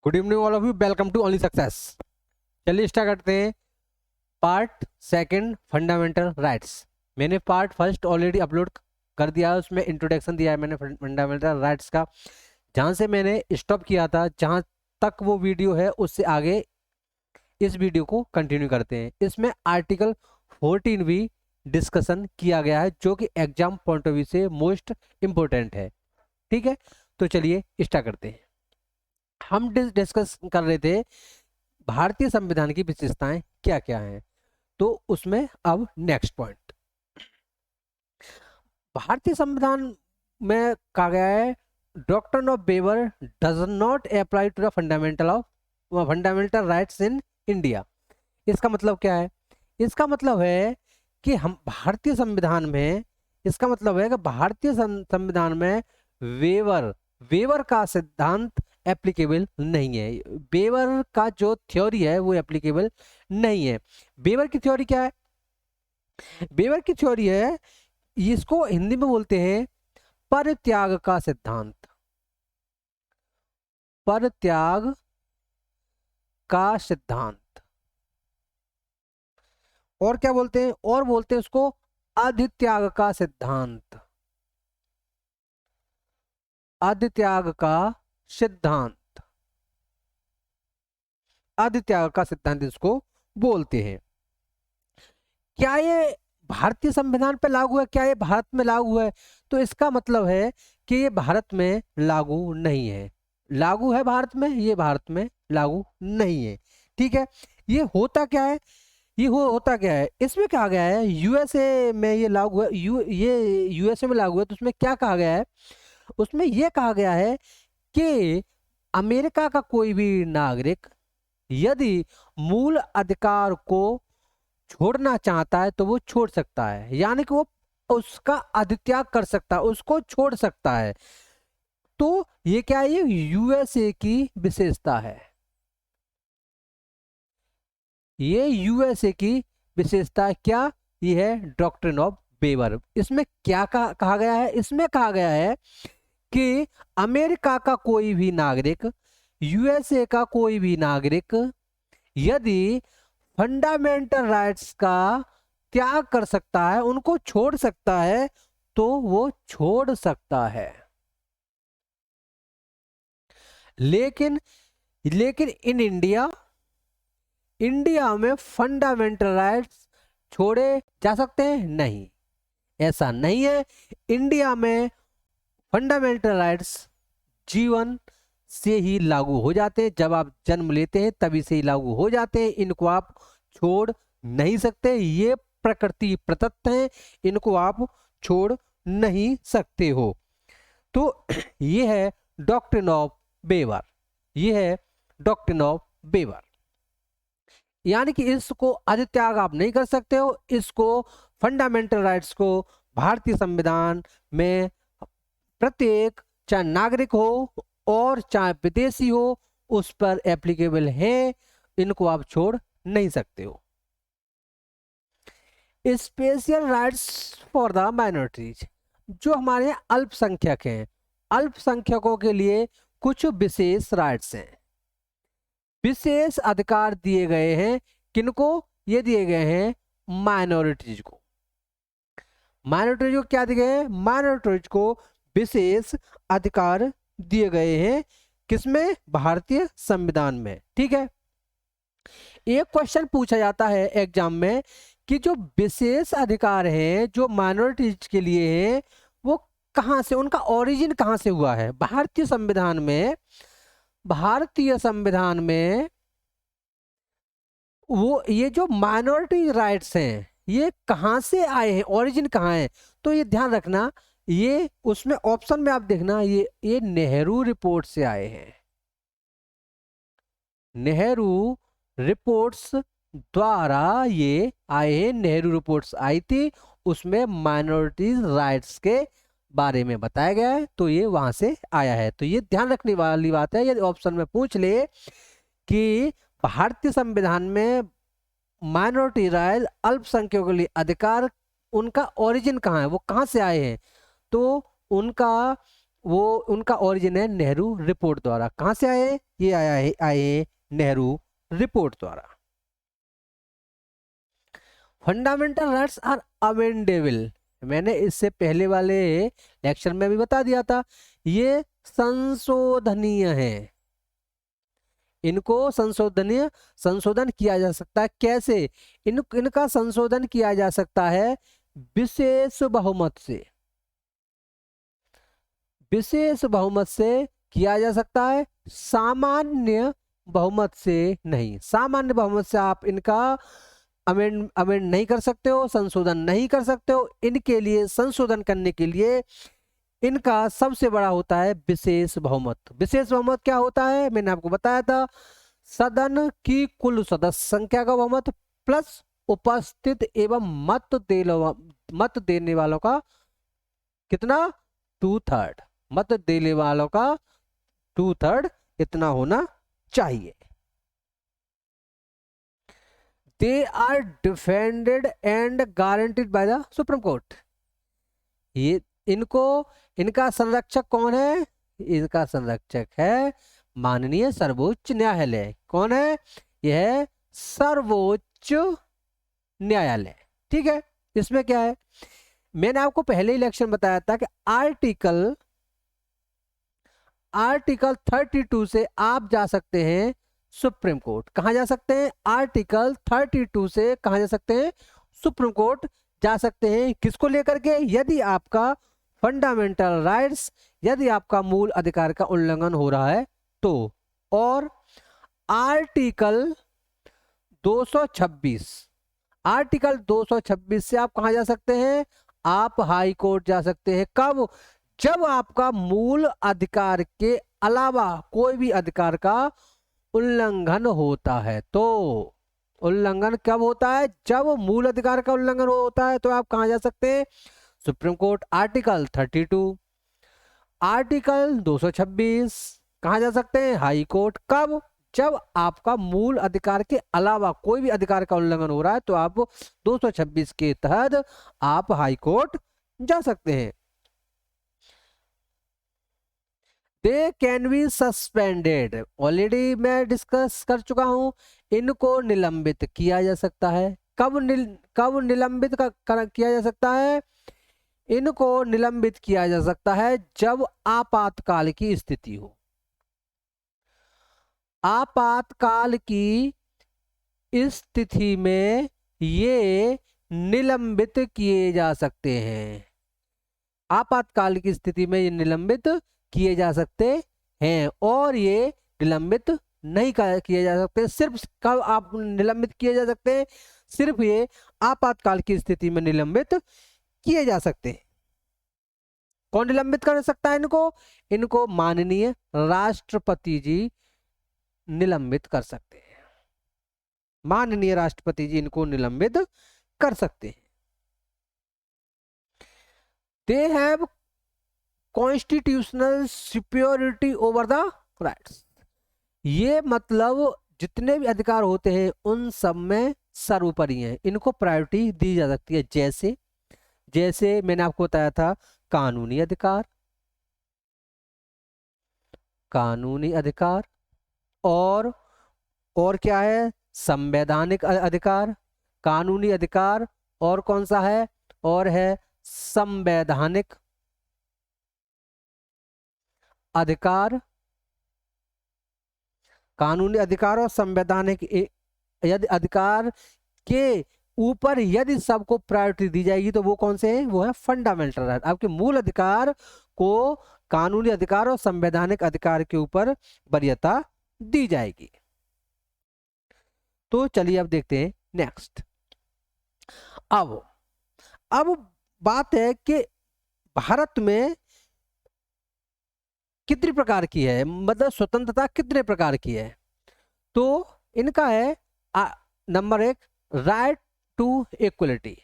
Good evening all of you, welcome to only success. चलिए start करते हैं। Part second, fundamental rights. मैंने part first already upload कर दिया है, उसमें इंट्रोडक्शन दिया है मैंने फंडामेंटल राइट्स का। जहाँ से मैंने स्टॉप किया था, जहाँ तक वो वीडियो है उससे आगे इस वीडियो को कंटिन्यू करते हैं। इसमें आर्टिकल 14 भी डिस्कशन किया गया है, जो कि एग्जाम पॉइंट ऑफ व्यू से मोस्ट इम्पोर्टेंट है। ठीक है, तो चलिए स्टार्ट करते हैं। हम डिस्कस कर रहे थे भारतीय संविधान की विशेषताएं क्या क्या हैं, तो उसमें अब नेक्स्ट पॉइंट, भारतीय संविधान में कहा गया है doctrine of waiver does not apply to the fundamental rights in India. इसका मतलब क्या है? इसका मतलब है कि हम भारतीय संविधान में, इसका मतलब है कि भारतीय संविधान में वेवर वेवर का सिद्धांत एप्लीकेबल नहीं है। वेवर का जो थ्योरी है वो एप्लीकेबल नहीं है। वेवर की थ्योरी क्या है? वेवर की थ्योरी है, इसको हिंदी में बोलते हैं परित्याग का सिद्धांत। परित्याग का सिद्धांत, और क्या बोलते हैं? और बोलते हैं उसको अधित्याग का सिद्धांत। अधित्याग का सिद्धांत, अधित्याग का सिद्धांत इसको बोलते हैं। क्या ये भारतीय संविधान पे लागू है? क्या ये भारत में लागू है? तो इसका मतलब है कि ये भारत में लागू नहीं है। लागू है भारत में, ये भारत में लागू नहीं है। ठीक है, ये होता क्या है? ये होता क्या है? इसमें कहा गया है यूएसए में ये लागू है। ये यूएसए में लागू है, तो उसमें क्या कहा गया है? उसमें ये कहा गया है कि अमेरिका का कोई भी नागरिक यदि मूल अधिकार को छोड़ना चाहता है तो वो छोड़ सकता है, यानी कि वो उसका अधित्याग कर सकता है, उसको छोड़ सकता है। तो ये क्या है? ये यूएसए की विशेषता है। ये यूएसए की विशेषता है। क्या? ये है डॉक्ट्रिन ऑफ वेबर। इसमें क्या कहा गया है? इसमें कहा गया है कि अमेरिका का कोई भी नागरिक, यूएसए का कोई भी नागरिक यदि फंडामेंटल राइट्स का त्याग कर सकता है, उनको छोड़ सकता है, तो वो छोड़ सकता है। लेकिन लेकिन इन इंडिया, इंडिया में फंडामेंटल राइट्स छोड़े जा सकते हैं? नहीं, ऐसा नहीं है। इंडिया में फंडामेंटल राइट्स जीवन से ही लागू हो जाते हैं। जब आप जन्म लेते हैं तभी से ही लागू हो जाते हैं। इनको आप छोड़ नहीं सकते। ये प्रकृति प्रदत्त है, इनको आप छोड़ नहीं सकते हो। तो ये है डॉक्ट्रिन ऑफ वेबर। ये है डॉक्ट्रिन ऑफ वेबर, यानी कि इसको अधित्याग आप नहीं कर सकते हो। इसको फंडामेंटल राइट्स को भारतीय संविधान में प्रत्येक, चाहे नागरिक हो और चाहे विदेशी हो, उस पर एप्लीकेबल है। इनको आप छोड़ नहीं सकते हो। Special rights for the minorities, जो हमारे अल्पसंख्यक हैं, अल्पसंख्यकों के लिए कुछ विशेष राइट्स हैं, विशेष अधिकार दिए गए हैं। किनको? ये दिए गए हैं माइनॉरिटीज को। माइनॉरिटीज को क्या दिए गए हैं? माइनॉरिटीज को विशेष अधिकार दिए गए हैं। किसमें? भारतीय संविधान में। ठीक है, एक क्वेश्चन पूछा जाता है एग्जाम में कि जो विशेष अधिकार हैं जो माइनॉरिटीज के लिए हैं, वो कहां से, उनका ओरिजिन कहां से हुआ है? भारतीय संविधान में, भारतीय संविधान में वो ये जो माइनॉरिटी राइट्स हैं, ये कहां से आए हैं, ओरिजिन कहां है? तो ये ध्यान रखना, ये उसमें ऑप्शन में आप देखना, ये नेहरू रिपोर्ट से आए हैं। नेहरू रिपोर्ट्स द्वारा ये आए हैं। नेहरू रिपोर्ट्स आई थी, उसमें माइनॉरिटीज राइट्स के बारे में बताया गया है, तो ये वहां से आया है। तो ये ध्यान रखने वाली बात है। यदि ऑप्शन में पूछ ले कि भारतीय संविधान में माइनॉरिटी राइट, अल्पसंख्यकों के लिए अधिकार, उनका ओरिजिन कहाँ है, वो कहाँ से आए हैं, तो उनका वो उनका ओरिजिन है नेहरू रिपोर्ट द्वारा। कहां से आए? ये आए नेहरू रिपोर्ट द्वारा। फंडामेंटल राइट्स आर अमेंडेबल, मैंने इससे पहले वाले लेक्चर में भी बता दिया था, ये संशोधनीय है, इनको संशोधन किया जा सकता है। कैसे? इनका संशोधन किया जा सकता है विशेष बहुमत से, विशेष बहुमत से किया जा सकता है, सामान्य बहुमत से नहीं। सामान्य बहुमत से आप इनका अमेंड नहीं कर सकते हो, संशोधन नहीं कर सकते हो। इनके लिए संशोधन करने के लिए इनका सबसे बड़ा होता है विशेष बहुमत। विशेष बहुमत क्या होता है? मैंने आपको बताया था, सदन की कुल सदस्य संख्या का बहुमत प्लस उपस्थित एवं मत देने वालों का कितना? 2/3। मत देने वालों का 2/3 इतना होना चाहिए। They are defended and guaranteed by the Supreme Court। ये इनका संरक्षक कौन है? इनका संरक्षक है माननीय सर्वोच्च न्यायालय। कौन है? यह है सर्वोच्च न्यायालय। ठीक है, इसमें क्या है, मैंने आपको पहले ही लेक्चर में बताया था कि आर्टिकल 32 से आप जा सकते हैं सुप्रीम कोर्ट। कहां जा सकते हैं? आर्टिकल 32 से कहां जा सकते हैं? सुप्रीम कोर्ट जा सकते हैं। किसको लेकर के? यदि आपका फंडामेंटल राइट्स, यदि आपका मूल अधिकार का उल्लंघन हो रहा है तो। और आर्टिकल 226 से आप कहां जा सकते हैं? आप हाई कोर्ट जा सकते हैं। कब? जब आपका मूल अधिकार के अलावा कोई भी अधिकार का उल्लंघन होता है। तो उल्लंघन कब होता है? जब मूल अधिकार का उल्लंघन होता है तो आप कहां जा सकते हैं? Supreme court. आर्टिकल 32, आर्टिकल 226 कहां जा सकते हैं? High court. कब? जब आपका मूल अधिकार के अलावा कोई भी अधिकार का उल्लंघन हो रहा है तो आप 226 के तहत आप हाई कोर्ट जा सकते हैं। They can be suspended, already मैं डिस्कस कर चुका हूं, इनको निलंबित किया जा सकता है। कब निलंबित किया जा सकता है? इनको निलंबित किया जा सकता है जब आपातकाल की स्थिति हो। आपातकाल की स्थिति में ये निलंबित किए जा सकते हैं। आपातकाल की स्थिति में ये निलंबित किए जा सकते हैं और ये निलंबित नहीं किए जा सकते। सिर्फ कब आप निलंबित किए जा सकते हैं? सिर्फ ये आपातकाल की स्थिति में निलंबित किए जा सकते हैं। कौन निलंबित कर सकता है इनको? इनको माननीय राष्ट्रपति जी निलंबित कर सकते हैं। माननीय राष्ट्रपति जी इनको निलंबित कर सकते हैं। They have constitutional superiority over the rights. ये मतलब जितने भी अधिकार होते हैं उन सब में सर्वोपरि हैं, इनको प्रायोरिटी दी जा सकती है। जैसे मैंने आपको बताया था, कानूनी अधिकार और क्या है? संवैधानिक अधिकार। कानूनी अधिकार और कौन सा है? और है संवैधानिक अधिकार। कानूनी अधिकार और संवैधानिक यदि अधिकार के ऊपर यदि सबको प्रायोरिटी दी जाएगी तो वो कौन से हैं? वो है फंडामेंटल राइट। आपके मूल अधिकार को कानूनी अधिकार और संवैधानिक अधिकार के ऊपर वरीयता दी जाएगी। तो चलिए अब देखते हैं नेक्स्ट। अब बात है कि भारत में कितनी प्रकार की है, मतलब स्वतंत्रता कितने प्रकार की है? तो इनका है number 1, right to equality,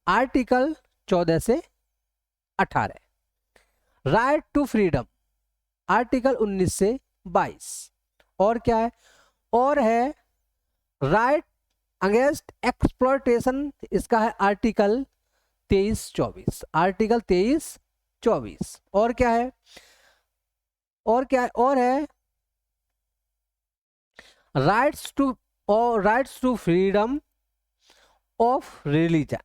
article 14 से 18। राइट टू फ्रीडम, आर्टिकल 19 से 22। और क्या है? और है राइट अगेंस्ट एक्सप्लॉयटेशन, इसका है आर्टिकल 23-24। आर्टिकल 23-24। और क्या है? और क्या और है, राइट्स टू, और rights to freedom of religion,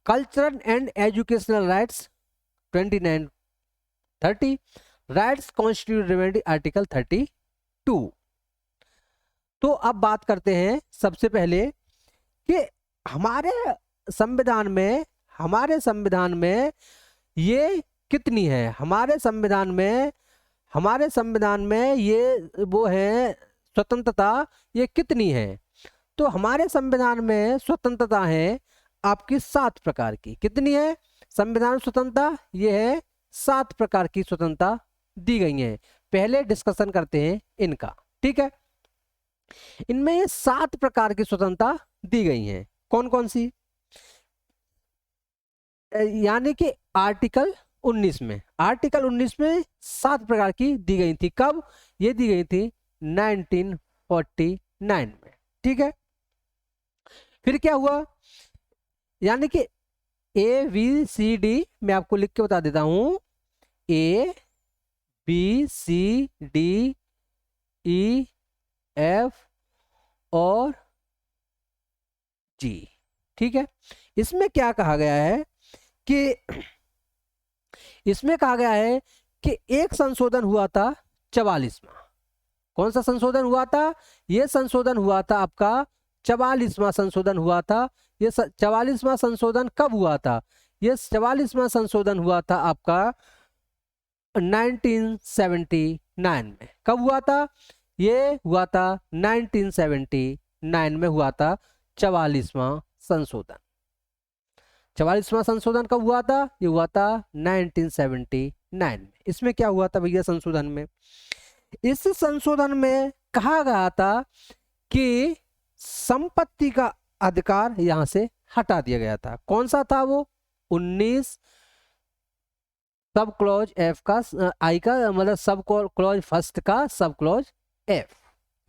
cultural and educational rights 29 30, rights constitution article 32। तो अब बात करते हैं सबसे पहले कि हमारे संविधान में ये कितनी है, हमारे संविधान में ये वो है स्वतंत्रता, ये कितनी है। तो हमारे संविधान में स्वतंत्रता है आपकी 7 प्रकार की। कितनी है संविधान स्वतंत्रता, ये है 7 प्रकार की स्वतंत्रता दी गई है। पहले डिस्कशन करते हैं इनका, ठीक है। इनमें ये 7 प्रकार की स्वतंत्रता दी गई हैं। कौन कौन सी, यानी कि आर्टिकल 19 में, आर्टिकल 19 में 7 प्रकार की दी गई थी। कब ये दी गई थी, 1949 में, ठीक है। फिर क्या हुआ, यानी कि ABCD मैं आपको लिख के बता देता हूं, ABCDEF और G, ठीक है। इसमें क्या कहा गया है कि इसमें कहा गया है कि एक संशोधन हुआ था 44वां। कौन सा संशोधन हुआ था, यह संशोधन हुआ था आपका 44वां संशोधन हुआ था। ये 44वां संशोधन कब हुआ था, ये 44वां संशोधन हुआ था आपका 1979 में। कब हुआ था, ये हुआ था 1979 में हुआ था 44वां संशोधन। 44वां संशोधन कब हुआ था, ये हुआ था 1979 में। इसमें क्या हुआ था भैया संशोधन में, इस संशोधन में कहा गया था कि संपत्ति का अधिकार यहां से हटा दिया गया था। कौन सा था वो, 19 सब क्लॉज एफ का, आई का मतलब सब क्लॉज फर्स्ट का सब क्लॉज एफ।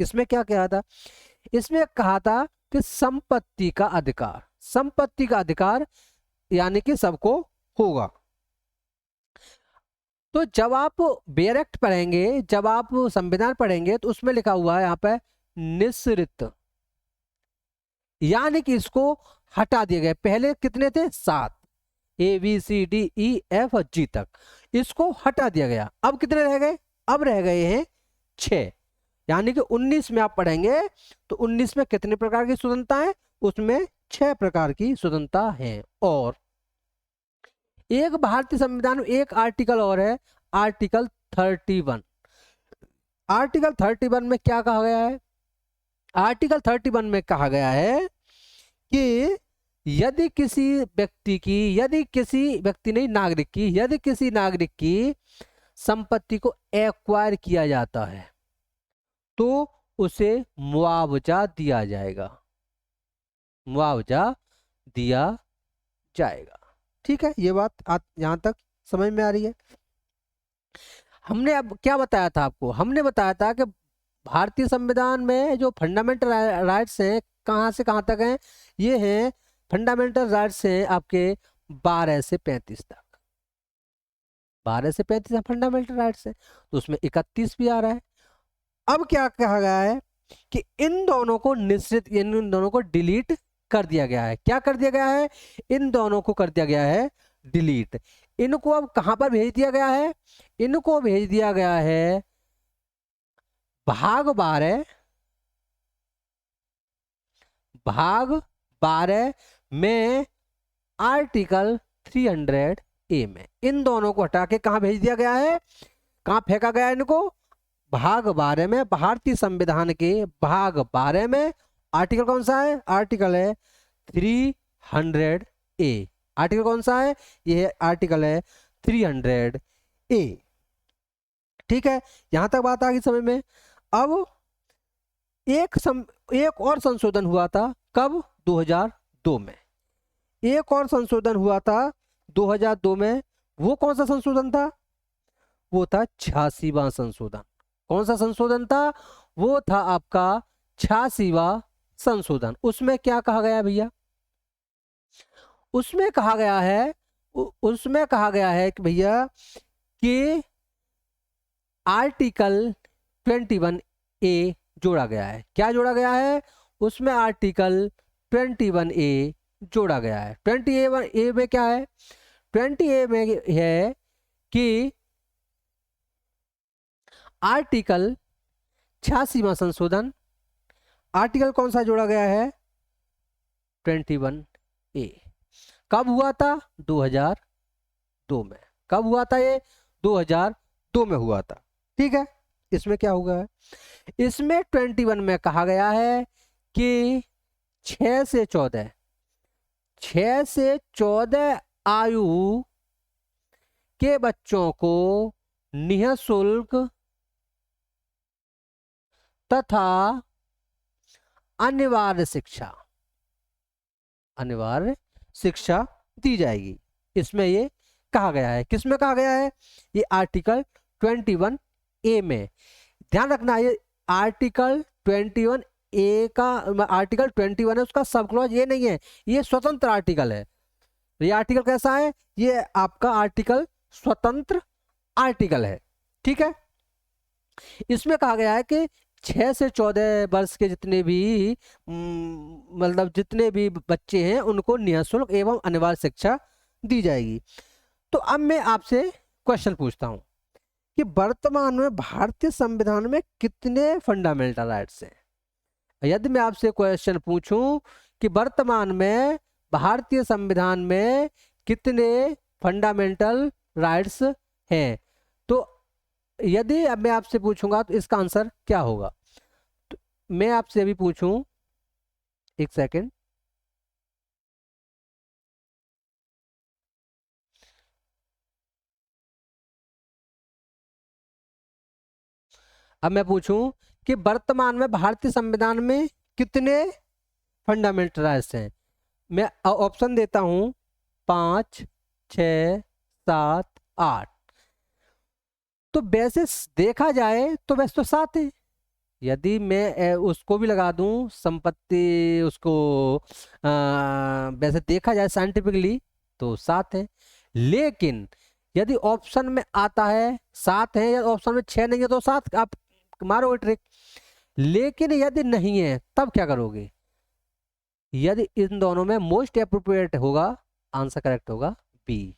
इसमें क्या कहा था, इसमें कहा था कि संपत्ति का अधिकार यानी कि सबको होगा। तो जब आप बेयर एक्ट पढ़ेंगे, जब आप संविधान पढ़ेंगे, तो उसमें लिखा हुआ है यहाँ पे निश्रित, यानी कि इसको हटा दिए गए। पहले कितने थे, 7, ABCDEF और G तक, इसको हटा दिया गया। अब कितने रह गए, अब रह गए हैं 6, यानी कि 19 में आप पढ़ेंगे तो 19 में कितने प्रकार की स्वतंत्रता है, उसमें 6 प्रकार की स्वतंत्रता है। और एक भारतीय संविधान में एक आर्टिकल और है, आर्टिकल 31। आर्टिकल 31 में क्या कहा गया है, आर्टिकल 31 में कहा गया है कि यदि किसी व्यक्ति की संपत्ति को एक्वायर किया जाता है तो उसे मुआवजा दिया जाएगा, ठीक है। ये बात यहां तक समझ में आ रही है। हमने अब क्या बताया था आपको, हमने बताया था कि भारतीय संविधान में जो फंडामेंटल राइट्स हैं कहाँ से कहाँ तक हैं, ये हैं फंडामेंटल राइट्स हैं आपके 12 से 35 तक। 12 से 35 फंडामेंटल राइट्स हैं, तो उसमें 31 भी आ रहा है। अब क्या कहा गया है कि इन दोनों को इन दोनों को डिलीट कर दिया गया है। क्या कर दिया गया है, इन दोनों को कर दिया गया है डिलीट। इनको अब कहां पर भेज दिया गया है, इनको भेज दिया गया है भाग 12 में आर्टिकल 300A में। इन दोनों को हटा के कहां भेज दिया गया है, कहां फेंका गया है इनको, भाग 12 में, भारतीय संविधान के भाग 12 में। आर्टिकल कौन सा है, आर्टिकल है 300A। आर्टिकल कौन सा है, ये आर्टिकल है 300A, ठीक है। यहां तक बात आ गई समझ में। अब एक और संशोधन हुआ था, कब, 2002 में। एक और संशोधन हुआ था 2002 में। वो कौन सा संशोधन था, वो था 86वां संशोधन। कौन सा संशोधन था, वो था आपका 86वां संशोधन। उसमें क्या कहा गया भैया, उसमें कहा गया है कि भैया कि आर्टिकल 21A जोड़ा गया है। क्या जोड़ा गया है? उसमें आर्टिकल 21A जोड़ा गया है। 20A में क्या है? 20A में है कि आर्टिकल 86वां संशोधन, आर्टिकल कौन सा जोड़ा गया है? 21A। कब हुआ था? 2002 में। कब हुआ था ये? 2002 में हुआ था। ठीक है। इसमें क्या हुआ है? इसमें 21 में कहा गया है कि 6 से 14 आयु के बच्चों को निःशुल्क तथा अनिवार्य शिक्षा दी जाएगी। इसमें ये कहा गया है। किसमें कहा गया है? ये आर्टिकल 21A में। ध्यान रखना, ये आर्टिकल 21A का आर्टिकल 21 है, उसका सब क्लॉज ये नहीं है, ये स्वतंत्र आर्टिकल है। ये आर्टिकल कैसा है? ये आपका आर्टिकल स्वतंत्र आर्टिकल है। ठीक है। इसमें कहा गया है कि 6 से 14 वर्ष के जितने भी मतलब जितने भी बच्चे हैं उनको निःशुल्क एवं अनिवार्य शिक्षा दी जाएगी। तो अब मैं आपसे क्वेश्चन पूछता हूं कि वर्तमान में भारतीय संविधान में कितने फंडामेंटल राइट्स हैं? यदि मैं आपसे क्वेश्चन पूछूं कि वर्तमान में भारतीय संविधान में कितने फंडामेंटल राइट्स हैं, तो यदि अब मैं आपसे पूछूंगा तो इसका आंसर क्या होगा? तो मैं आपसे अभी पूछूं, एक सेकेंड, अब मैं पूछूं कि वर्तमान में भारतीय संविधान में कितने फंडामेंटल राइट्स हैं? मैं ऑप्शन देता हूं 5, 6, 7, 8। तो वैसे देखा जाए तो वैसे तो 7 है। यदि मैं उसको भी लगा दूं संपत्ति, उसको वैसे देखा जाए साइंटिफिकली तो 7 है। लेकिन यदि ऑप्शन में आता है 7 है या ऑप्शन में 6 नहीं है तो 7 आप मारोगे ट्रिक। लेकिन यदि नहीं है तब क्या करोगे? यदि इन दोनों में मोस्ट एप्रोप्रिएट होगा, आंसर करेक्ट होगा बी,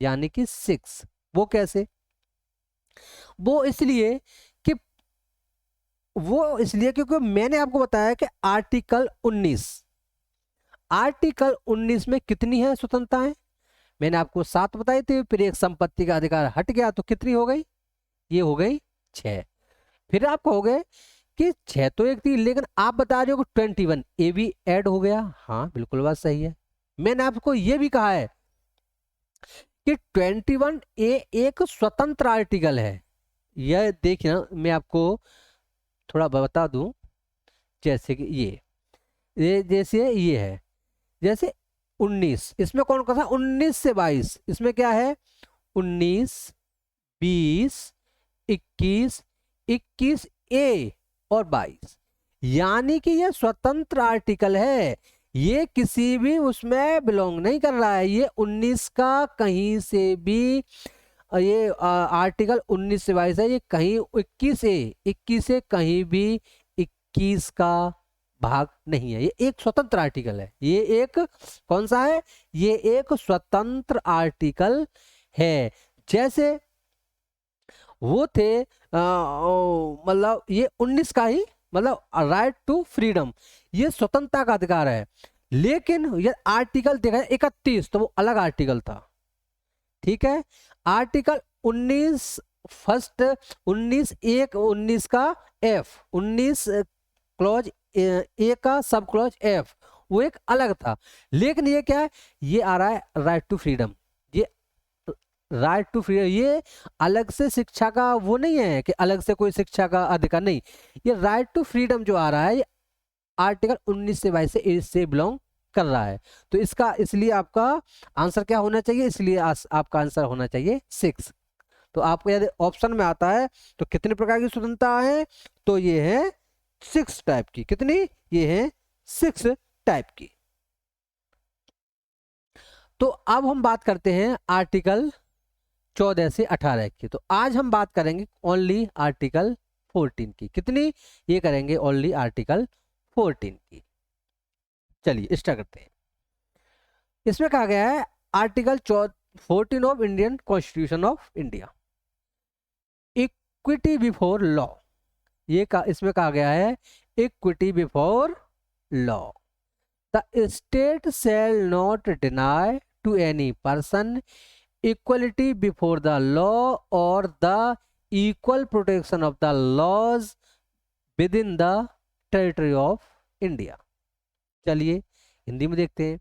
यानी कि 6। वो कैसे? वो इसलिए क्योंकि मैंने आपको बताया कि आर्टिकल 19 में कितनी है स्वतंत्रताएं? मैंने आपको 7 बताई थी, फिर एक संपत्ति का अधिकार हट गया तो कितनी हो गई? ये हो गई 6। फिर आप कहोगे कि 6 तो एक थी, लेकिन आप बता रहे हो कि 21A भी ऐड हो गया। हाँ बिल्कुल बात सही है। मैंने आपको यह भी कहा है कि 21A एक स्वतंत्र आर्टिकल है। यह देखिए ना, मैं आपको थोड़ा बता दूं, जैसे कि ये जैसे ये है, जैसे 19, इसमें कौन कौन सा? 19 से 22, इसमें क्या है? 19, 20, 21, 21A और 22, यानी कि ये स्वतंत्र आर्टिकल है। ये किसी भी उसमें बिलोंग नहीं कर रहा है। ये 19 का कहीं से भी, ये आर्टिकल 19 से 22 है, ये कहीं 21 से कहीं भी 21 का भाग नहीं है। ये एक स्वतंत्र आर्टिकल है। ये एक कौन सा है? ये एक स्वतंत्र आर्टिकल है। जैसे वो थे मतलब ये 19 का ही मतलब राइट टू फ्रीडम, ये स्वतंत्रता का अधिकार है। लेकिन ये आर्टिकल देखा जाए 31 तो वो अलग आर्टिकल था। ठीक है। आर्टिकल 19 फर्स्ट 19 का F, 19 क्लॉज ए का सब क्लॉज F, वो एक अलग था। लेकिन ये क्या है? ये आ रहा है राइट टू फ्रीडम। ये राइट टू फ्रीडम, ये अलग से शिक्षा का वो नहीं है कि अलग से कोई शिक्षा का अधिकार नहीं। ये राइट टू फ्रीडम जो आ रहा है, ये आर्टिकल 19 से 22 से इससे बिलोंग कर रहा है। तो इसका इसलिए आपका आंसर क्या होना चाहिए? इसलिए आपका आंसर होना चाहिए 6। तो आपको यदि ऑप्शन में आता है तो कितने प्रकार की स्वतंत्रता है? तो ये है 6 टाइप की। कितनी? ये है 6 टाइप की। तो अब हम बात करते हैं आर्टिकल 14 से 18 की। तो आज हम बात करेंगे ओनली आर्टिकल 14 की। कितनी? ये करेंगे ओनली आर्टिकल 14 की। चलिए स्टार्ट करते हैं। इसमें कहा गया है article 14 of Indian constitution of India, equity before law. इसमें कहा गया है equity before law. The state shall not deny to any person equality before the law और the equal protection of the laws within the territory of India. चलिए हिंदी में देखते हैं।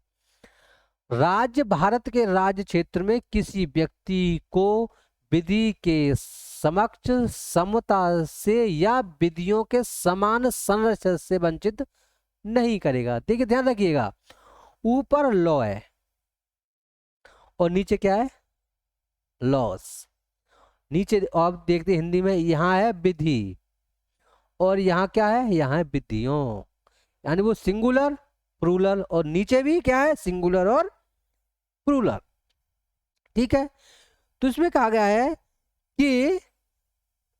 राज्य भारत के राज्य क्षेत्र में किसी व्यक्ति को विधि के समक्ष समता से या विधियों के समान संरक्षण से वंचित नहीं करेगा। देखिए ध्यान रखिएगा, ऊपर लॉ है और नीचे क्या है? लॉस। नीचे आप देखते हिंदी में यहाँ है विधि और यहाँ क्या है? यहाँ है विधियों, यानी वो सिंगुलर प्लूरल, और नीचे भी क्या है? सिंगुलर और प्लूरल। ठीक है, तो इसमें कहा गया है कि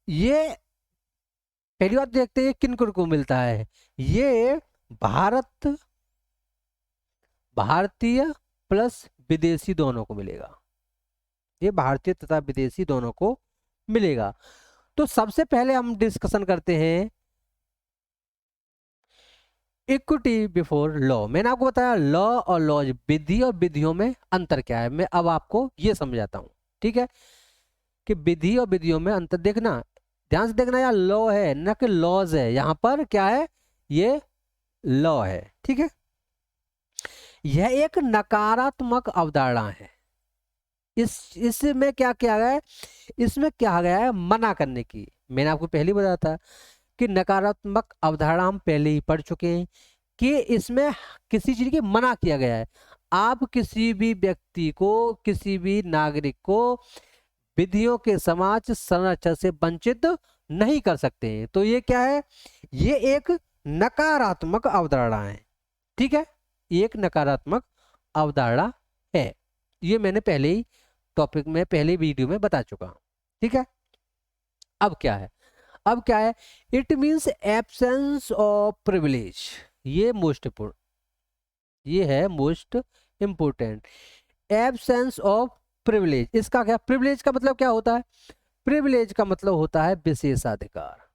ये पहली बात देखते हैं किन को मिलता है। ये भारतीय प्लस विदेशी दोनों को मिलेगा। ये भारतीय तथा विदेशी दोनों को मिलेगा। तो सबसे पहले हम डिस्कशन करते हैं इक्विटी बिफोर लॉ। मैंने आपको बताया लॉ और लॉज, विधि और विधियों में अंतर क्या है। मैं अब आपको ये समझाता हूं, ठीक है, कि विधि और विधियों में अंतर देखना, ध्यान से देखना। यार लॉ है ना कि लॉज है, यहां पर क्या है? ये लॉ है। ठीक है, यह एक नकारात्मक अवधारणा है। इसमें क्या किया गया है? इसमें क्या गया है? मना करने की। मैंने आपको पहले बताया था कि नकारात्मक अवधारणा हम पहले ही पढ़ चुके हैं कि इसमें किसी चीज की मना किया गया है। आप किसी भी व्यक्ति को, किसी भी नागरिक को विधियों के समाज संरक्षण से वंचित नहीं कर सकते हैं। तो ये क्या है? ये एक नकारात्मक अवधारणा है। ठीक है, एक नकारात्मक अवधारणा है। ये मैंने पहले ही टॉपिक में, पहले वीडियो में बता चुका हूं। ठीक है, अब क्या है? अब क्या है? It means absence of privilege. ये मोस्ट इंपोर्टेंट, ये है most important, absence of privilege. इसका क्या? प्रिविलेज का मतलब क्या होता है? प्रिविलेज का मतलब होता है विशेषाधिकार।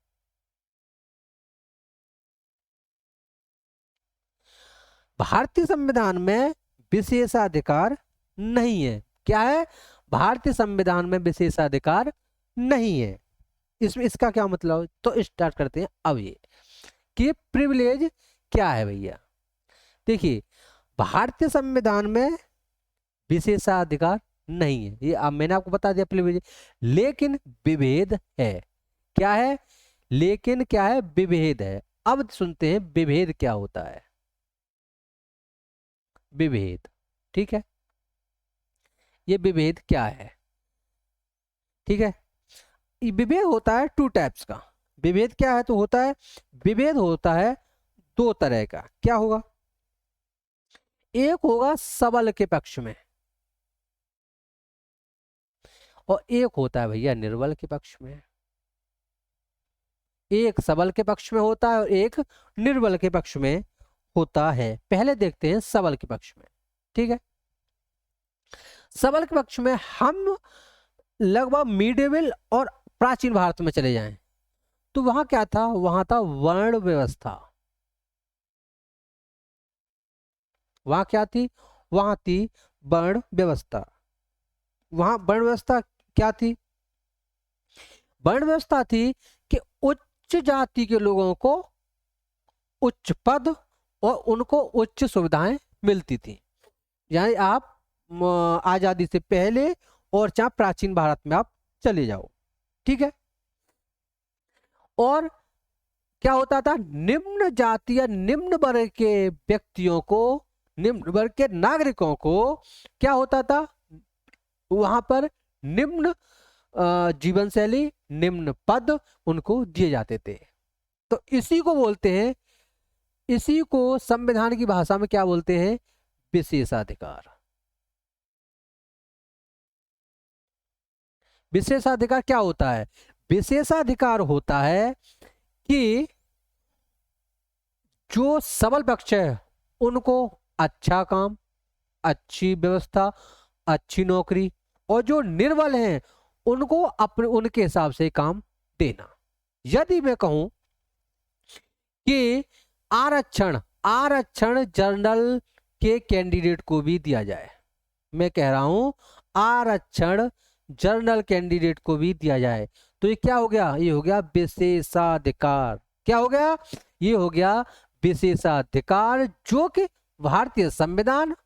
भारतीय संविधान में विशेषाधिकार नहीं है। क्या है? भारतीय संविधान में विशेषाधिकार नहीं है। इसमें इसका क्या मतलब? तो स्टार्ट करते हैं अब ये कि प्रिविलेज क्या है भैया। देखिए, भारतीय संविधान में विशेषाधिकार नहीं है, ये अब मैंने आपको बता दिया प्रिविलेज। लेकिन विभेद है। क्या है? लेकिन क्या है? विभेद है। अब सुनते हैं विभेद क्या होता है। विभेद, ठीक है, ये विभेद क्या है? ठीक है, ये विभेद होता है टू टाइप्स का। विभेद क्या है? तो होता है, विभेद होता है दो तरह का। क्या होगा? एक होगा सबल के पक्ष में और एक होता है भैया निर्बल के पक्ष में। एक सबल के पक्ष में होता है और एक निर्बल के पक्ष में होता है। पहले देखते हैं सबल के पक्ष में। ठीक है, सबल के पक्ष में हम लगभग मिडिवल और प्राचीन भारत में चले जाएं तो वहां क्या था? वहां था वर्ण व्यवस्था। वहां क्या थी? वहां थी वर्ण व्यवस्था। वहां वर्ण व्यवस्था क्या थी? वर्ण व्यवस्था थी कि उच्च जाति के लोगों को उच्च पद और उनको उच्च सुविधाएं मिलती थी। यानी आप आजादी से पहले और चाहे प्राचीन भारत में आप चले जाओ। ठीक है, और क्या होता था? निम्न जाति या निम्न वर्ग के व्यक्तियों को, निम्न वर्ग के नागरिकों को क्या होता था? वहां पर निम्न जीवन शैली, निम्न पद उनको दिए जाते थे। तो इसी को बोलते हैं, इसी को संविधान की भाषा में क्या बोलते हैं? विशेषाधिकार। विशेषाधिकार क्या होता है? विशेषाधिकार होता है कि जो सबल पक्ष है उनको अच्छा काम, अच्छी व्यवस्था, अच्छी नौकरी, और जो निर्बल हैं उनको अपने उनके हिसाब से काम देना। यदि मैं कहूं कि आरक्षण आरक्षण जनरल के कैंडिडेट को भी दिया जाए, मैं कह रहा हूं आरक्षण जनरल कैंडिडेट को भी दिया जाए, तो ये क्या हो गया? ये हो गया विशेषाधिकार। क्या हो गया? ये हो गया विशेषाधिकार, जो कि भारतीय संविधान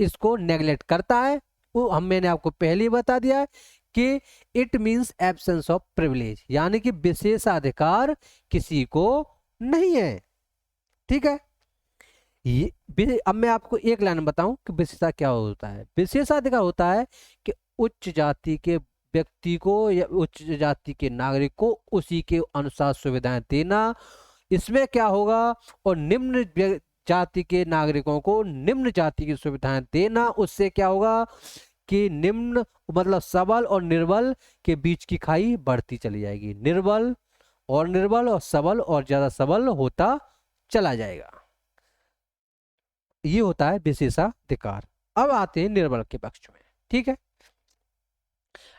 इसको नेगलेक्ट करता है। वो मैंने आपको पहले ही बता दिया है कि it means absence of privilege, यानी कि विशेषाधिकार किसी को नहीं है। ठीक है, ये अब मैं आपको एक लाइन बताऊं कि विशेषा क्या होता है। विशेषाधिकार होता है कि उच्च जाति के व्यक्ति को या उच्च जाति के नागरिक को उसी के अनुसार सुविधाएं देना। इसमें क्या होगा? और निम्न जाति के नागरिकों को निम्न जाति की सुविधाएं देना। उससे क्या होगा कि निम्न मतलब सबल और निर्बल के बीच की खाई बढ़ती चली जाएगी, निर्बल और सबल और ज्यादा सबल होता चला जाएगा। ये होता है विशेषाधिकार। अब आते हैं निर्बल के पक्ष में। ठीक है,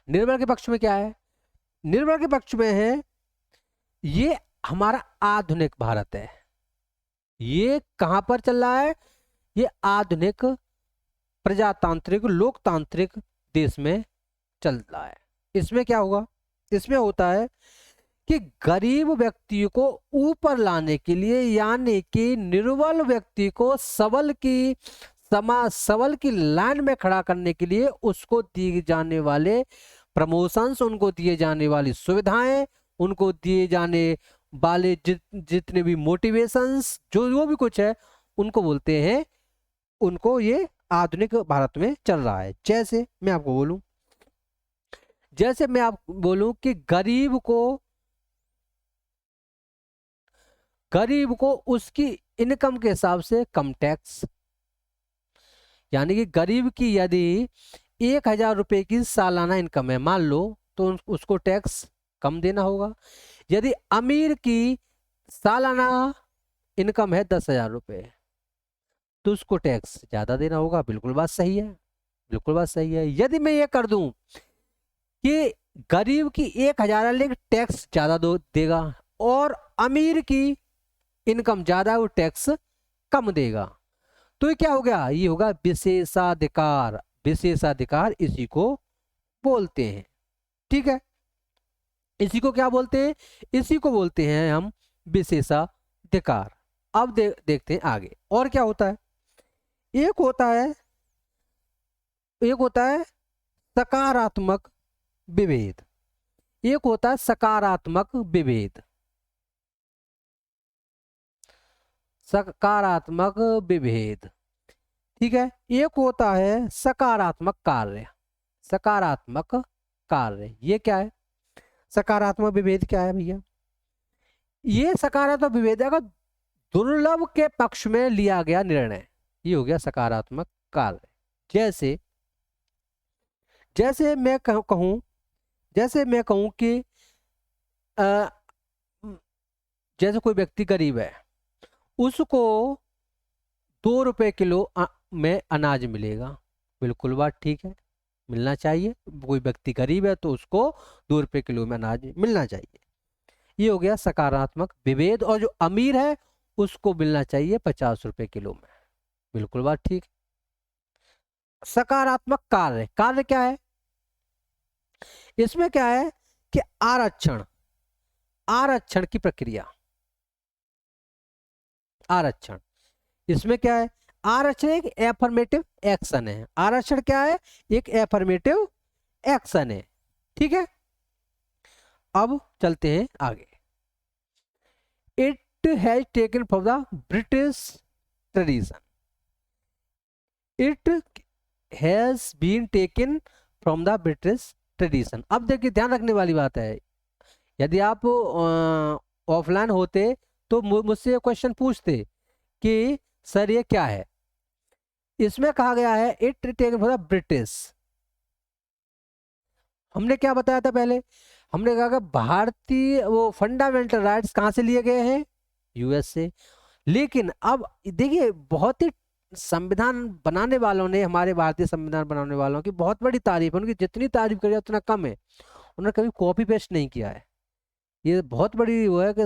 निर्बल के पक्ष में क्या है? निर्बल के पक्ष में है ये हमारा आधुनिक भारत है। ये कहां पर चल रहा है? ये आधुनिक प्रजातांत्रिक लोकतांत्रिक देश में चल रहा है। इसमें क्या होगा? इसमें होता है कि गरीब व्यक्ति को ऊपर लाने के लिए, यानी कि निर्बल व्यक्ति को सबल की लाइन में खड़ा करने के लिए उसको दिए जाने वाले प्रमोशंस, उनको दिए जाने वाली सुविधाएं, उनको दिए जाने वाले जितने भी मोटिवेशंस, जो भी कुछ है, उनको बोलते हैं, उनको ये आधुनिक भारत में चल रहा है। जैसे मैं आपको बोलूं कि गरीब को उसकी इनकम के हिसाब से कम टैक्स, यानी कि गरीब की यदि 1,000 रुपए की सालाना इनकम है मान लो, तो उसको टैक्स कम देना होगा। यदि अमीर की सालाना इनकम है 10,000 रुपए, तो उसको टैक्स ज्यादा देना होगा। बिल्कुल बात सही है, बिल्कुल बात सही है। यदि मैं ये कर दूं कि गरीब की 1,000 लेकिन टैक्स ज्यादा देगा, और अमीर की इनकम ज्यादा है वो टैक्स कम देगा, तो ये क्या हो गया? ये होगा विशेषाधिकार। विशेषाधिकार इसी को बोलते हैं। ठीक है, इसी को क्या बोलते हैं? इसी को बोलते हैं हम विशेषाधिकार। अब देखते हैं आगे और क्या होता है। एक होता है सकारात्मक विभेद। एक होता है सकारात्मक विभेद। सकारात्मक विभेद, ठीक है। एक होता है सकारात्मक कार्य। सकारात्मक कार्य ये क्या है? सकारात्मक विभेद क्या है भैया? ये सकारात्मक विभेद अगर दुर्लभ के पक्ष में लिया गया निर्णय, ये हो गया सकारात्मक कार्य। जैसे मैं कहूं कि जैसे कोई व्यक्ति गरीब है, उसको 2 रुपए किलो में अनाज मिलेगा। बिल्कुल बात ठीक है, मिलना चाहिए। कोई व्यक्ति गरीब है तो उसको 2 रुपए किलो में अनाज मिलना चाहिए। ये हो गया सकारात्मक विभेद। और जो अमीर है उसको मिलना चाहिए 50 रुपए किलो में। बिल्कुल बात ठीक। सकारात्मक कार्य, कार्य क्या है? इसमें क्या है कि आरक्षण की प्रक्रिया। आरक्षण इसमें क्या है? आरक्षण एक एफर्मेटिव एक्शन है। आरक्षण क्या है? एक एफर्मेटिव एक्शन है। ठीक है, अब चलते हैं आगे। It has taken from the British tradition. It has been taken from the British tradition. अब देखिए, ध्यान रखने वाली बात है, यदि आप ऑफलाइन होते तो मुझसे क्वेश्चन पूछते कि सर ये क्या है। इसमें कहा गया है it taken from the British. हमने क्या बताया था पहले, हमने कहा कि भारतीय वो फंडामेंटल राइट्स कहाँ से लिए गए हैं, यूएस से। लेकिन अब देखिए बहुत ही संविधान बनाने वालों ने, हमारे भारतीय संविधान बनाने वालों की बहुत बड़ी तारीफ है, उनकी जितनी तारीफ करिए उतना कम है। उन्होंने कभी कॉपी पेस्ट नहीं किया है, ये बहुत बड़ी वो है कि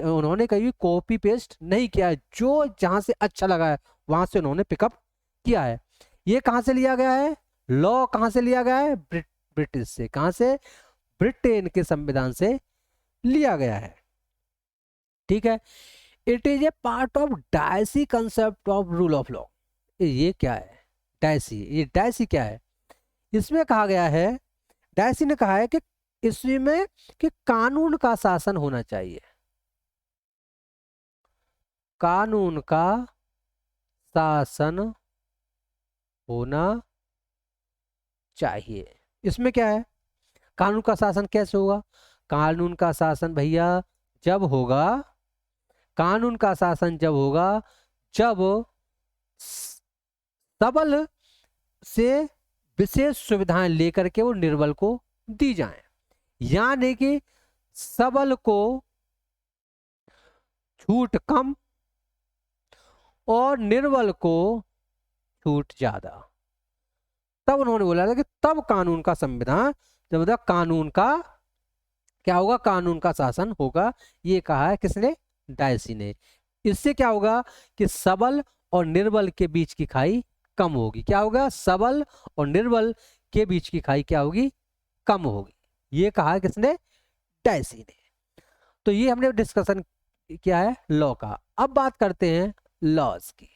उन्होंने कभी कॉपी पेस्ट नहीं किया है, जो जहां से अच्छा लगा है वहां से उन्होंने पिकअप किया है। ये कहाँ से लिया गया है, लॉ कहाँ से लिया गया है, ब्रिटिश से। कहाँ से, ब्रिटेन के संविधान से लिया गया है। ठीक है। It is a part of Dicey concept of rule of law. ये क्या है डायसी, ये डायसी क्या है, इसमें कहा गया है, डायसी ने कहा है कि इसमें कि कानून का शासन होना चाहिए, कानून का शासन होना चाहिए। इसमें क्या है, कानून का शासन कैसे होगा, कानून का शासन भैया जब होगा, कानून का शासन जब होगा जब सबल से विशेष सुविधाएं लेकर के वो निर्बल को दी जाएं, यानी कि सबल को छूट कम और निर्बल को छूट ज्यादा। तब उन्होंने बोला था कि तब कानून का संविधान, जब मतलब कानून का क्या होगा, कानून का शासन होगा। ये कहा है किसने, डायसी ने। इससे क्या होगा कि सबल और निर्बल के बीच की खाई कम होगी। क्या होगा, सबल और निर्बल के बीच की खाई क्या होगी, कम होगी। ये कहा है किसने, डायसी ने। तो ये हमने डिस्कशन किया है लॉ का। अब बात करते हैं लॉज की,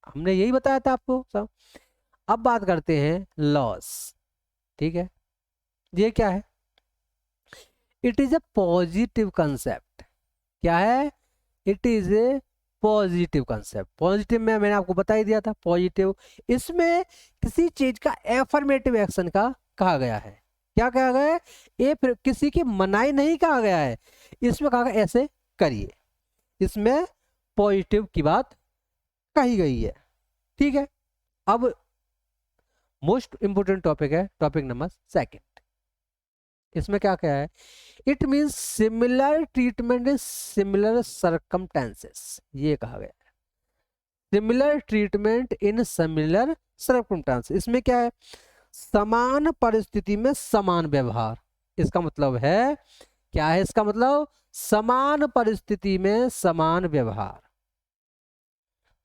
हमने यही बताया था आपको सब। अब बात करते हैं लॉज। ठीक है, ये क्या है, it is a positive concept. क्या है, it is a positive concept. Positive में मैंने आपको बता ही दिया था, पॉजिटिव इसमें किसी चीज का एफर्मेटिव एक्शन का कहा गया है। क्या कहा गया है, ये फिर किसी की मनाही नहीं कहा गया है, इसमें कहा गया ऐसे करिए, इसमें पॉजिटिव की बात कही गई है। ठीक है। अब मोस्ट इंपोर्टेंट टॉपिक है टॉपिक नंबर 2। इसमें क्या क्या है, it means similar treatment in similar circumstances. ये कहा गया है similar treatment in similar circumstances. इसमें क्या है, समान परिस्थिति में समान व्यवहार। इसका मतलब है, क्या है इसका मतलब, समान परिस्थिति में समान व्यवहार,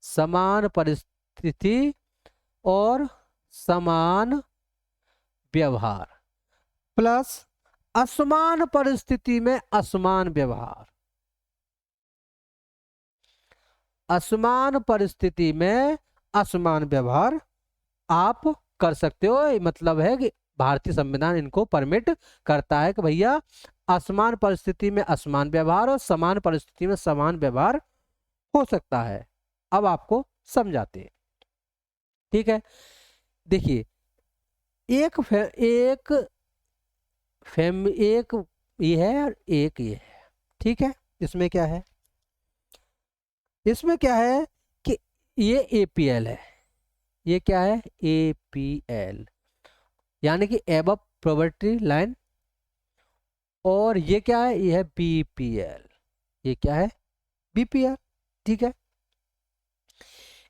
समान परिस्थिति और समान व्यवहार प्लस असमान परिस्थिति में असमान व्यवहार, असमान परिस्थिति में असमान व्यवहार आप कर सकते हो। मतलब है कि भारतीय संविधान इनको परमिट करता है कि भैया असमान परिस्थिति में असमान व्यवहार और समान परिस्थिति में समान व्यवहार हो सकता है। अब आपको समझाते हैं। ठीक है, देखिए एक ये है और एक ये है। ठीक है, इसमें क्या है, इसमें क्या है कि ये एपीएल है, ये क्या है एपीएल, यानी कि एबव पॉवर्टी लाइन। और ये क्या है, ये है बीपीएल, ये क्या है बीपीएल। ठीक है,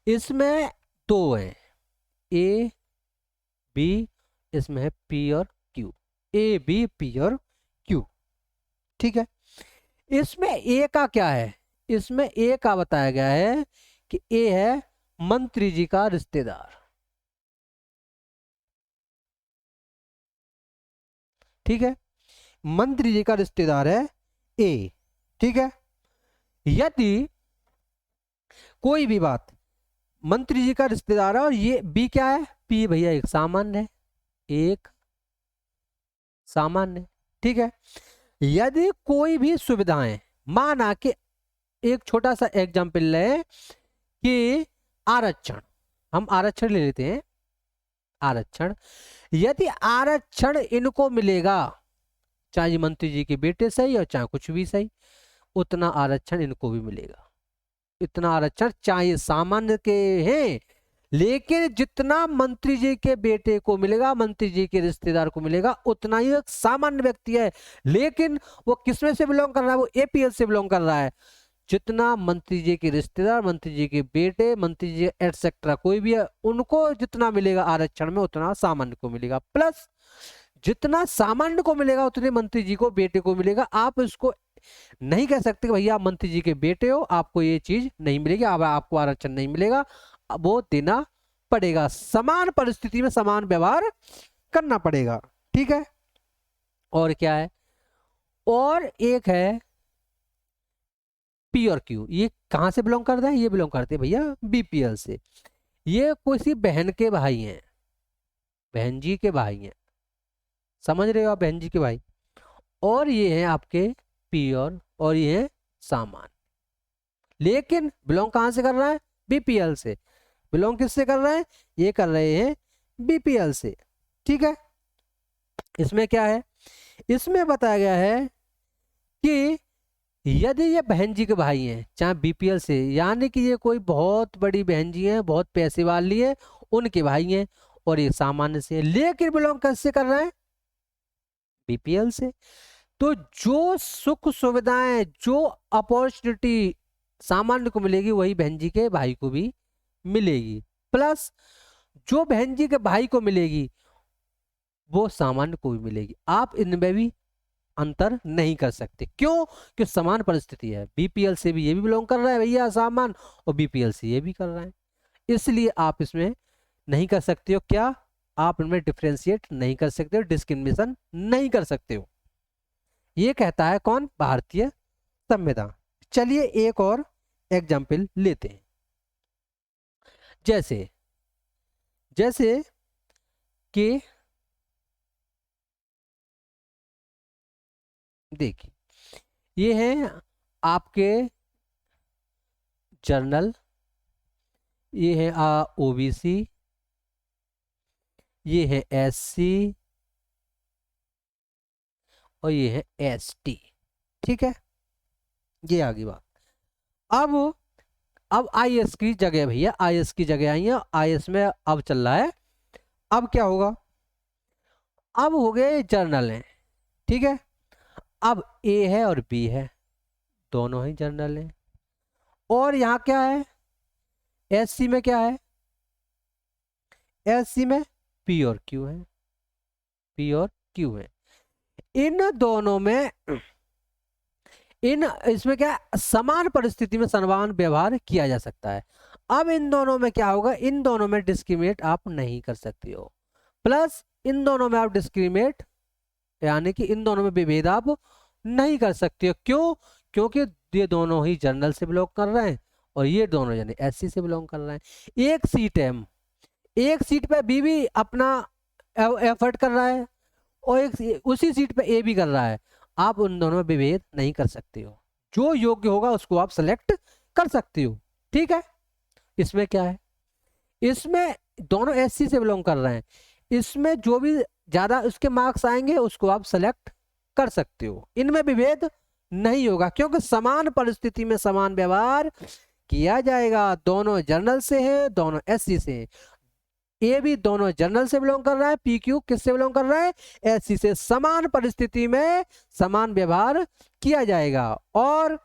इसमें दो है ए बी, इसमें है पी और क्यू, ए बी पी और क्यू। ठीक है, इसमें ए का क्या है, इसमें ए का बताया गया है कि ए है मंत्री जी का रिश्तेदार। ठीक है, मंत्री जी का रिश्तेदार है ए। ठीक है, यदि कोई भी बात मंत्री जी का रिश्तेदार है और ये बी क्या है, पी भैया एक सामान्य है, एक सामान्य। ठीक है, यदि कोई भी सुविधाएं, माना कि एक छोटा सा एग्जाम्पल ले कि आरक्षण, हम आरक्षण ले लेते हैं, आरक्षण यदि आरक्षण इनको मिलेगा, चाहे मंत्री जी के बेटे सही और चाहे कुछ भी सही, उतना आरक्षण इनको भी मिलेगा। इतना आरक्षण चाहे सामान्य के हैं लेकिन जितना मंत्री जी के बेटे को मिलेगा, मंत्री जी के रिश्तेदार को मिलेगा, उतना ही एक सामान्य व्यक्ति है। लेकिन वो किसमें से बिलोंग कर रहा है? वो एपीएल से बिलोंग कर रहा है। जितना मंत्री जी के रिश्तेदार, मंत्री जी के बेटे, मंत्री जी एटसेट्रा कोई भी है, उनको जितना मिलेगा आरक्षण में उतना सामान्य को मिलेगा, प्लस जितना सामान्य को मिलेगा उतने मंत्री जी को बेटे को मिलेगा। आप इसको नहीं कह सकते कि भैया आप मंत्री जी के बेटे हो, आपको ये चीज नहीं मिलेगी, अब आपको आरक्षण नहीं मिलेगा, अब वो देना पड़ेगा। समान परिस्थिति में समान व्यवहार करना पड़ेगा, ठीक है। और क्या है? और एक है पी और क्यू। ये कहां से बिलोंग करता है? ये बिलोंग करते हैं भैया बीपीएल से। ये किसी बहन के भाई हैं, बहन जी के भाई हैं, समझ रहे हो आप, बहन जी के भाई। और ये हैं आपके पी और ये है सामान। लेकिन बिलोंग कहां से कर रहा है? बीपीएल से। बिलोंग किससे कर रहे हैं? ये कर रहे हैं बीपीएल से, ठीक है। इसमें क्या है? इसमें बताया गया है कि यदि ये बहन जी के भाई हैं, चाहे बीपीएल से, यानी कि ये कोई बहुत बड़ी बहन जी हैं, बहुत पैसे वाली है, उनके भाई हैं, और ये सामान्य से है, लेकिन बिलोंग किससे कर रहा है? बीपीएल से। तो जो सुख सुविधाएं, जो अपॉर्चुनिटी सामान्य को मिलेगी, वही बहन जी के भाई को भी मिलेगी, प्लस जो बहन जी के भाई को मिलेगी वो सामान्य को भी मिलेगी। आप इनमें भी अंतर नहीं कर सकते। क्यों? कि समान परिस्थिति है। बीपीएल से भी ये भी बिलोंग कर रहा है भैया सामान, और बीपीएल से ये भी कर रहा है, इसलिए आप इसमें नहीं कर सकते हो क्या? आप इनमें डिफ्रेंशिएट नहीं कर सकते हो, डिस्क्रिमिनेशन नहीं कर सकते हो। ये कहता है कौन? भारतीय संविधान। चलिए एक और एग्जाम्पल लेते हैं। जैसे जैसे कि देखिए, ये है आपके जर्नल, ये है ओबीसी, ये है एससी, और ये है एसटी, ठीक है। ये आगे बात। अब आईएएस की जगह भैया, आईएएस की जगह आई है, आईएएस में अब चल रहा है। अब क्या होगा? अब हो गए जर्नल हैं, ठीक है। अब ए है और बी है, दोनों ही जर्नल हैं। और यहाँ क्या है? एससी में क्या है? एससी में पी और क्यू है, पी और क्यू है। इन दोनों में इसमें क्या है? समान परिस्थिति में समान व्यवहार किया जा सकता है। अब इन दोनों में क्या होगा? इन दोनों में डिस्क्रिमिनेट आप नहीं कर सकते हो, प्लस इन दोनों में आप डिस्क्रिमिनेट, यानी कि इन दोनों में विभेद आप नहीं कर सकते हो। क्यों? क्योंकि ये दोनों ही जर्नल से बिलोंग कर रहे हैं, और ये दोनों जने एससी से बिलोंग कर रहे हैं। एक सीट है, एक सीट पे बी भी अपना एफर्ट कर रहा है, और एक उसी सीट पे ए भी कर रहा है। आप उन दोनों में विभेद नहीं कर सकते हो, जो योग्य होगा उसको आप सेलेक्ट कर सकते हो, ठीक है। इसमें क्या है? इसमें दोनों एससी से बिलोंग कर रहे हैं, इसमें जो भी ज्यादा उसके मार्क्स आएंगे उसको आप सेलेक्ट कर सकते हो। इनमें विभेद नहीं होगा, क्योंकि समान परिस्थिति में समान व्यवहार किया जाएगा। दोनों जर्नल से है, दोनों एससी से है। ए भी दोनों जर्नल से बिलोंग कर रहा है, पी क्यू किससे बिलोंग कर रहा है? एससी से। समान परिस्थिति में समान व्यवहार किया जाएगा, और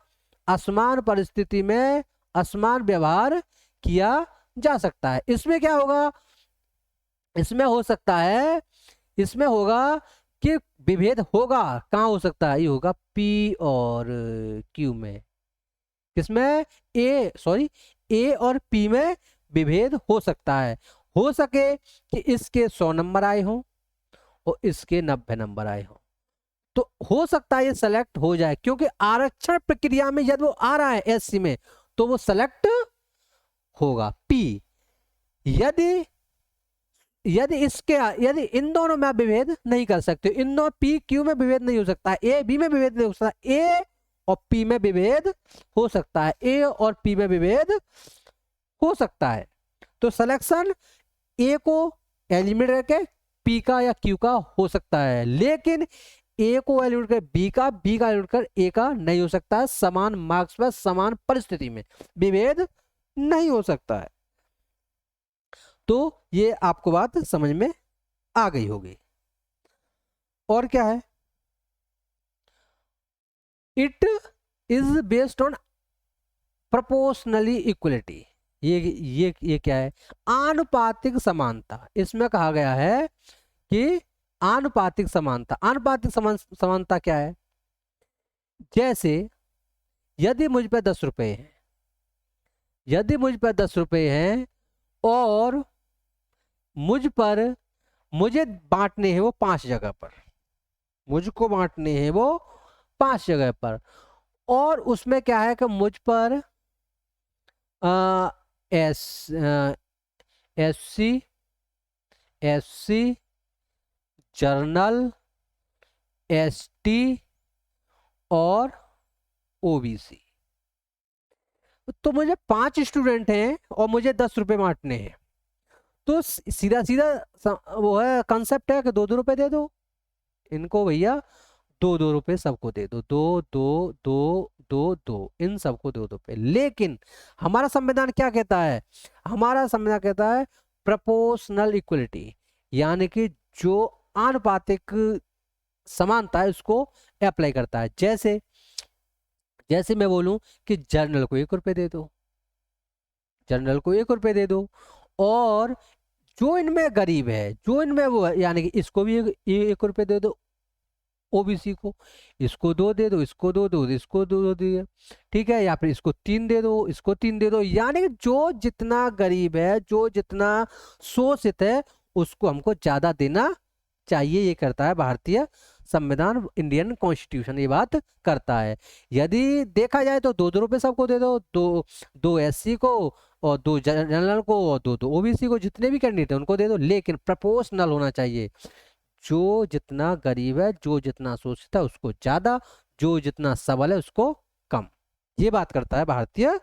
असमान परिस्थिति में असमान व्यवहार किया जा सकता है। इसमें क्या होगा? इसमें हो सकता है, इसमें होगा कि विभेद होगा। कहाँ हो सकता है? ये होगा पी और क्यू में। किसमें? ए और पी में विभेद हो सकता है। हो सके कि इसके 100 नंबर आए हों और इसके 90 नंबर आए हों, तो हो सकता है ये सेलेक्ट हो जाए, क्योंकि आरक्षण प्रक्रिया में यदि वो आ रहा है एससी में तो वो सेलेक्ट होगा पी। यदि इन दोनों में आप विभेद नहीं कर सकते, इन दोनों पी क्यू में विभेद नहीं हो सकता है, ए बी में विभेद नहीं हो सकता, ए और पी में विभेद हो सकता है, ए और पी में विभेद हो सकता है। तो सिलेक्शन ए को एलिमिनेट करके पी का या क्यू का हो सकता है, लेकिन ए को एलिमिनेट कर बी का एलिमिनेट कर ए का नहीं हो सकता है। समान मार्क्स पर समान परिस्थिति में विभेद नहीं हो सकता है। तो ये आपको बात समझ में आ गई होगी। और क्या है, it is based on proportionally equality. ये क्या है, आनुपातिक समानता। इसमें कहा गया है कि आनुपातिक समानता। आनुपातिक समानता क्या है, जैसे यदि मुझ पे 10 रुपए हैं, यदि मुझ पर 10 रुपए हैं और मुझे बांटने हैं वो 5 जगह पर, मुझको बांटने हैं वो 5 जगह पर, और उसमें क्या है कि मुझ पर आ, S S C general, ST और ओबीसी। तो मुझे 5 स्टूडेंट हैं और मुझे 10 रुपए बांटने हैं, तो सीधा सीधा वो है कंसेप्ट है कि 2-2 रुपए दे दो इनको भैया, 2-2 रुपए सबको दे दो, 2-2-2-2-2 इन सबको 2 रुपए। लेकिन हमारा संविधान क्या कहता है, हमारा संविधान कहता है प्रोपोर्शनल इक्वलिटी, यानी कि जो आनुपातिक समानता है उसको अप्लाई करता है। जैसे जैसे मैं बोलूं कि जर्नल को 1 रुपए दे दो, जर्नल को 1 रुपए दे दो, और जो इनमें गरीब है, जो इनमें वो है, यानी कि इसको भी 1 रुपए दे दो, ओबीसी को, इसको 2 दे दो, इसको 2 दो, इसको 2 दे, ठीक है, या फिर इसको 3 दे दो, इसको 3 दे दो। यानी कि जो जितना गरीब है, जो जितना शोषित है, उसको हमको ज्यादा देना चाहिए। ये करता है भारतीय संविधान, इंडियन कॉन्स्टिट्यूशन ये बात करता है। यदि देखा जाए तो 2-2 रुपए सबको दे दो, 2 एससी को और 2 जनरल को और 2 ओबीसी को, जितने भी कैंडिडेट है उनको दे दो, लेकिन प्रोपोर्शनल होना चाहिए। जो जितना गरीब है, जो जितना शोषित है उसको ज्यादा, जो जितना सबल है उसको कम। ये बात करता है भारतीय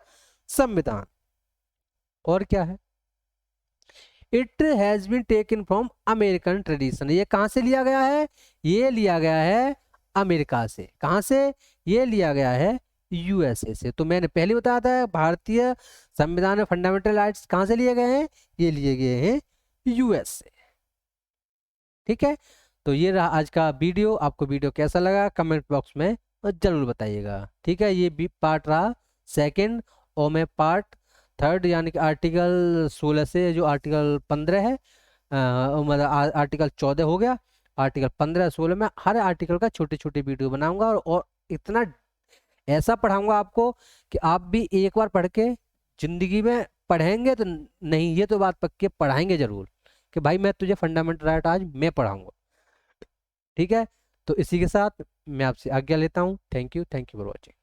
संविधान। और क्या है, it has been taken from American tradition. ये कहां से लिया गया है, ये लिया गया है अमेरिका से। कहां से, ये लिया गया है यूएसए से। तो मैंने पहले बताया था भारतीय संविधान में फंडामेंटल राइट्स कहां से लिए गए हैं, ये लिए गए हैं यूएस से। ठीक है, तो ये रहा आज का वीडियो। आपको वीडियो कैसा लगा कमेंट बॉक्स में जरूर बताइएगा। ठीक है, ये भी पार्ट रहा सेकंड, और मैं पार्ट थर्ड यानी कि आर्टिकल 16 से जो आर्टिकल 15 है, मतलब आर्टिकल 14 हो गया, आर्टिकल 15-16 में हर आर्टिकल का छोटे छोटे वीडियो बनाऊंगा, और इतना ऐसा पढ़ाऊंगा आपको कि आप भी एक बार पढ़ के जिंदगी में पढ़ेंगे तो नहीं, ये तो बात पक्की, पढ़ाएंगे जरूर कि भाई मैं तुझे फंडामेंटल राइट आज मैं पढ़ाऊंगा। ठीक है, तो इसी के साथ मैं आपसे आज्ञा लेता हूँ। Thank you for watching.